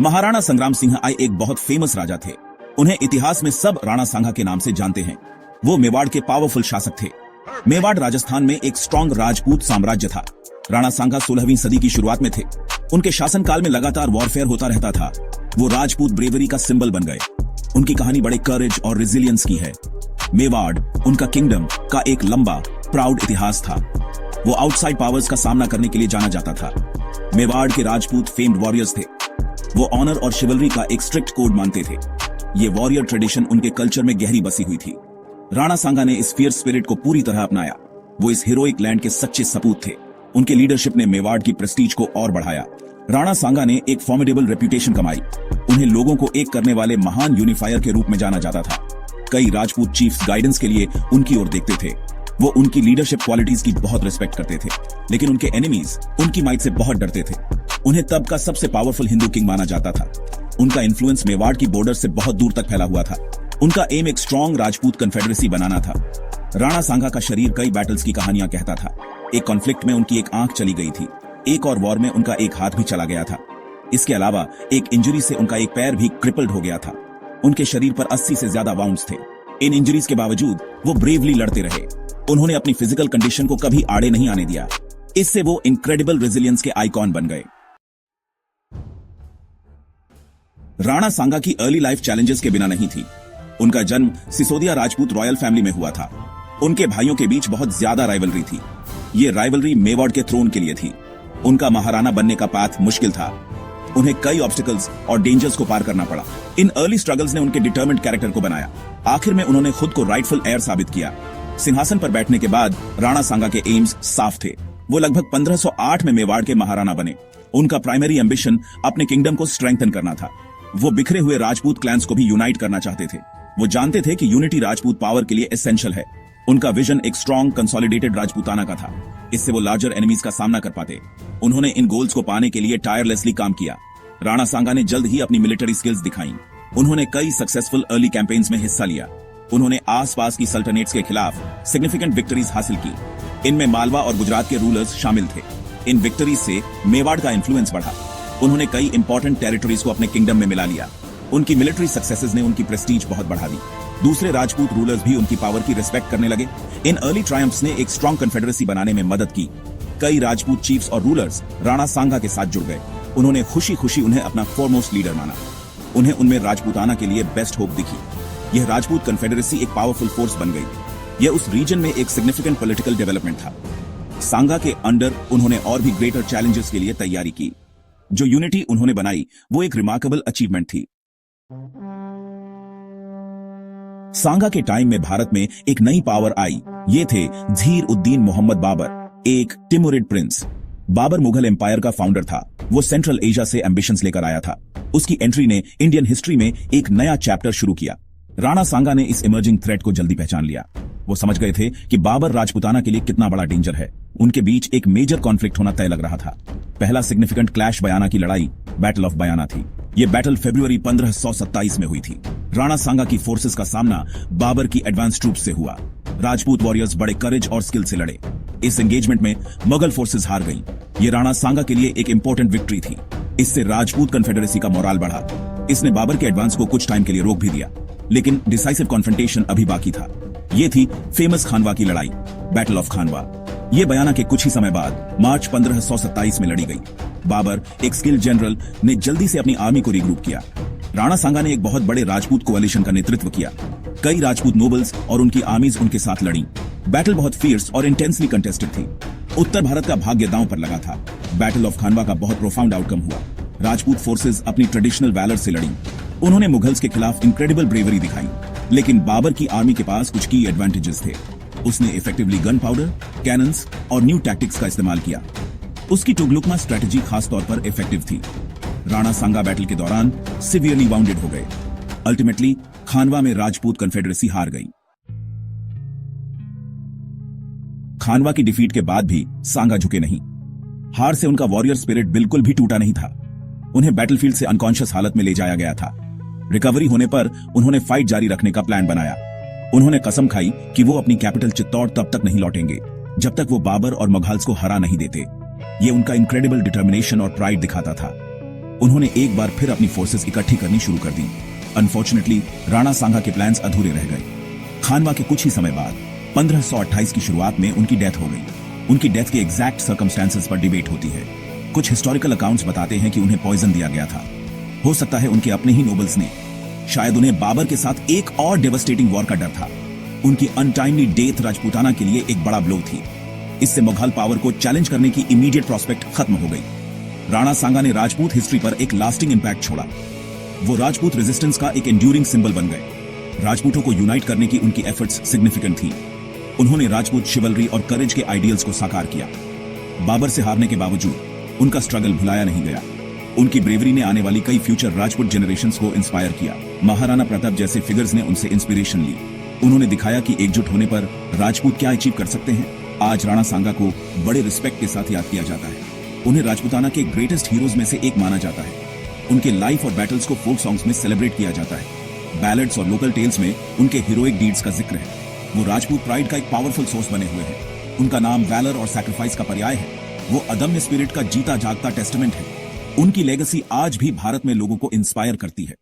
महाराणा संग्राम सिंह आई एक बहुत फेमस राजा थे। उन्हें इतिहास में सब राणा सांगा के नाम से जानते हैं। वो मेवाड़ के पावरफुल शासक थे। मेवाड़ राजस्थान में एक स्ट्रॉन्ग राजपूत साम्राज्य था। राणा सांगा 16वीं सदी की शुरुआत में थे। उनके शासनकाल में लगातार वॉरफेयर होता रहता था। वो राजपूत ब्रेवरी का सिंबल बन गए। उनकी कहानी बड़े करेज और रेजिलियंस की है। मेवाड़ उनका किंगडम का एक लंबा प्राउड इतिहास था। वो आउटसाइड पावर्स का सामना करने के लिए जाना जाता था। मेवाड़ के राजपूत फेम्ड वॉरियर्स थे। वो ऑनर और शिवलरी का एक स्ट्रिक्ट कोड मानते थे। ये वॉरियर ट्रेडिशन उनके कल्चर में गहरी बसी हुई थी। राणा सांगा ने इस फियर्स स्पिरिट को पूरी तरह अपनाया। वो इस हीरोइक लैंड के सच्चे सपूत थे। उनके लीडरशिप ने मेवाड़ की प्रेस्टीज को और बढ़ाया। राणा सांगा ने एक फॉर्मिडेबल रेप्यूटेशन कमाई। उन्हें लोगों को एक करने वाले महान यूनिफायर के रूप में जाना जाता था। कई राजपूत चीफ्स गाइडेंस के लिए उनकी ओर देखते थे। वो उनकी लीडरशिप क्वालिटीज की बहुत रिस्पेक्ट करते थे, लेकिन उनके एनिमीज उनकी माइट से बहुत डरते थे। उन्हें तब का सबसे पावरफुल हिंदू किंग माना जाता था। उनका इन्फ्लुएंस मेवाड़ की बॉर्डर से बहुत दूर तक फैला हुआ था। उनका एम एक स्ट्रॉन्ग राजपूत कन्फेडरेसी बनाना था। राणा सांगा का शरीर कई बैटल्स की कहानियां कहता था। एक कॉन्फ्लिक्ट में उनकी एक आंख चली गई थी। एक और वॉर में उनका एक हाथ भी चला गया था। इसके अलावा एक इंजरी से उनका एक पैर भी क्रिपल्ड हो गया था। उनके शरीर पर 80 से ज्यादा वाउंड्स थे। इन इंजरीज के बावजूद वो ब्रेवली लड़ते रहे। उन्होंने अपनी फिजिकल कंडीशन को कभी आड़े नहीं आने दिया। इससे वो इनक्रेडिबल रेजिलियंस के आइकॉन बन गए। राणा सांगा की अर्ली लाइफ चैलेंजेस के बिना नहीं थी। उनका जन्म सिसोदिया राजपूत रॉयल फैमिली में हुआ था। उनके भाइयों के बीच बहुत ज्यादा राइवलरी थी। ये राइवलरी मेवाड़ के थ्रोन के लिए थी। उनका महाराणा बनने का पाथ मुश्किल था। उन्हें कई ऑब्स्टिकल्स और डेंजर्स को पार करना पड़ा। इन अर्ली स्ट्रगल्स ने उनके डिटर्मिन्ड कैरेक्टर को बनाया। आखिर में उन्होंने खुद को राइटफुल हेयर साबित किया। सिंहासन पर बैठने के बाद राणा सांगा के एम्स साफ थे। वो लगभग 1508 में मेवाड़ के महाराणा बने। उनका प्राइमरी एम्बिशन अपने किंगडम को स्ट्रेंथन करना था। वो बिखरे हुए राजपूत क्लैंस को भी यूनाइट करना चाहते थे। वो जानते थे कि यूनिटी राजपूत पावर के लिए एसेंशियल है। उनका विजन एक स्ट्रॉन्ग कंसोलिडेटेड राजपूताना का था। इससे वो लार्जर एनिमीज का सामना कर पाते। उन्होंने इन गोल्स को पाने के लिए टायरलेसली काम किया। राणा सांगा ने जल्द ही अपनी मिलिट्री स्किल्स दिखाई। उन्होंने कई सक्सेसफुल अर्ली कैंपेन्स में हिस्सा लिया। उन्होंने आसपास की सल्तनेट्स के खिलाफ सिग्निफिकेंट विक्टरीज हासिल की। इनमें मालवा और गुजरात के रूलर्स शामिल थे। इन विक्टरीज से मेवाड़ का इन्फ्लुएंस बढ़ा। उन्होंने कई इंपॉर्टेंट टेरिटरीज को अपने किंगडम में मिला लिया। उनकी मिलिट्री सक्सेसेस ने उनकी प्रेस्टीज बहुत बढ़ा दी। दूसरे राजपूत रूलर्स भी उनकी पावर की रिस्पेक्ट करने लगे। इन अर्ली ट्रायम्फ्स ने एक स्ट्रॉन्ग कन्फेडरेसी बनाने में मदद की। कई राजपूत चीफ्स और रूलर्स राणा सांगा के साथ जुड़ गए। उन्होंने खुशी खुशी उन्हें अपना फॉरमोस्ट लीडर माना। उन्हें उनमें राजपूताना के लिए बेस्ट होप दिखी। यह राजपूत कन्फेडरेसी एक पावरफुल फोर्स बन गई। यह उस रीजन में एक सिग्निफिकेंट पॉलिटिकल डेवलपमेंट था। सांगा के अंडर उन्होंने और भी ग्रेटर चैलेंजेस के लिए तैयारी की। जो यूनिटी उन्होंने बनाई वो एक रिमार्केबल अचीवमेंट थी। सांगा के टाइम में भारत में एक नई पावर आई। ये थे झीर उद्दीन मोहम्मद बाबर, एक टिमुरिड प्रिंस। बाबर मुगल एम्पायर का फाउंडर था। वो सेंट्रल एशिया से एम्बिशंस लेकर आया था। उसकी एंट्री ने इंडियन हिस्ट्री में एक नया चैप्टर शुरू किया। राणा सांगा ने इस इमर्जिंग थ्रेट को जल्दी पहचान लिया। वो समझ गए थे कि बाबर राजपूताना के लिए कितना बड़ा डेंजर है। उनके बीच एक मेजर कॉन्फ्लिक्ट होना तय लग रहा था। पहला सिग्निफिकेंट क्लैश बयाना की लड़ाई, बैटल ऑफ बयाना थी। ये बैटल फरवरी 1527 में हुई थी। राणा सांगा की फोर्सेस का सामना बाबर की एडवांस ट्रूप्स से हुआ। राजपूत वॉरियर्स बड़े करेज और स्किल से लड़े। इस एंगेजमेंट में मुगल फोर्सेस हार गईं। ये राणा सांगा के लिए एक इंपॉर्टेंट विक्ट्री थी। इससे राजपूत कन्फेडरेसी का मोराल बढ़ा। इसने बाबर के एडवांस को कुछ टाइम के लिए रोक भी दिया, लेकिन डिसाइसिव कॉन्फ्रंटेशन अभी बाकी था। ये थी फेमस खानवा की लड़ाई, बैटल ऑफ खानवा। ये बयाना के कुछ ही समय बाद मार्च 1527 में लड़ी गई। बाबर, एक स्किल्ड जनरल, ने जल्दी से अपनी आर्मी को रिग्रुप किया। राणा सांगा ने एक बहुत बड़े राजपूत कोalition का नेतृत्व किया। कई राजपूत नोबल्स और उनकी आर्मीज उनके साथ लड़ी। बैटल बहुत फियर्स और इंटेंसली कंटेस्टेड थी। उत्तर भारत का भाग्य दांव पर लगा था। बैटल ऑफ खानवा का बहुत प्रोफाउंड आउटकम हुआ। राजपूत फोर्सेस अपनी ट्रेडिशनल वैलर से लड़ी। उन्होंने मुगल्स के खिलाफ इनक्रेडिबल ब्रेवरी दिखाई, लेकिन बाबर की आर्मी के पास कुछ की एडवांटेजेस थे। उसने इफेक्टिवली गन पाउडर, कैनन्स और न्यू टैक्टिक्स का इस्तेमाल किया। उसकी टुगलुकमा स्ट्रेटजी खास तौर पर इफेक्टिव थी। राणा सांगा बैटल के दौरान सिवियरली वाउंडेड हो गए। अल्टीमेटली खानवा में राजपूत कन्फेडरेसी हार गई। खानवा की डिफीट के बाद भी सांगा झुके नहीं। हार से उनका वॉरियर स्पिरिट बिल्कुल भी टूटा नहीं था। उन्हें बैटलफील्ड से अनकॉन्शियस हालत में ले जाया गया था। रिकवरी होने पर उन्होंने फाइट जारी रखने का प्लान बनाया। उन्होंने कसम खाई कि वो अपनी कैपिटल चित्तौड़ तब तक नहीं लौटेंगे जब तक वो बाबर और मुगल्स को हरा नहीं देते। ये उनका इनक्रेडिबल डिटर्मिनेशन और प्राइड दिखाता था। उन्होंने एक बार फिर अपनी फोर्सेस इकट्ठी करनी शुरू कर दी। अनफॉर्चुनेटली राणा सांगा के प्लान्स अधूरे रह गए। खानवा के कुछ ही समय बाद 1528 की शुरुआत में उनकी डेथ हो गई। उनकी डेथ के एग्जैक्ट सर्कमस्टेंसेस पर डिबेट होती है। कुछ हिस्टोरिकल अकाउंट्स बताते हैं कि उन्हें पॉइजन दिया गया था। हो सकता है उनके अपने ही नोबल्स ने। शायद उन्हें बाबर के साथ एक और डेवस्टेटिंग वॉर का डर था। उनकी अनटाइमली डेथ राजपूताना के लिए एक बड़ा ब्लो थी। इससे मुगल पावर को चैलेंज करने की इमीडिएट प्रोस्पेक्ट खत्म हो गई। राणा सांगा ने राजपूत हिस्ट्री पर एक लास्टिंग इंपैक्ट छोड़ा। वो राजपूत रेजिस्टेंस का एक एंड्यूरिंग सिंबल बन गए। राजपूतों को यूनाइट करने की उनकी एफर्ट्स सिग्निफिकेंट थी। उन्होंने राजपूत शिवलरी और करेज के आइडियल्स को साकार किया। बाबर से हारने के बावजूद उनका स्ट्रगल भुलाया नहीं गया। उनकी ब्रेवरी ने आने वाली कई फ्यूचर राजपूत जनरेशंस को इंस्पायर किया। महाराणा प्रताप जैसे फिगर्स ने उनसे इंस्पिरेशन ली। उन्होंने दिखाया कि एकजुट होने पर राजपूत क्या अचीव कर सकते हैं। आज राणा सांगा को बड़े रिस्पेक्ट के साथ याद किया जाता है। उन्हें राजपूताना के ग्रेटेस्ट हीरोज में से एक माना जाता है। उनके लाइफ और बैटल्स को फोक सॉन्ग्स में सेलिब्रेट किया जाता है। बैलेड्स और लोकल टेल्स में उनके हीरोइक डीड्स का जिक्र है। वो राजपूत प्राइड का एक पावरफुल सोर्स बने हुए हैं। उनका नाम वैलर और सैक्रिफाइस का पर्याय है। वो अदम्य स्पिरिट का जीता जागता टेस्टामेंट है। उनकी लेगेसी आज भी भारत में लोगों को इंस्पायर करती है।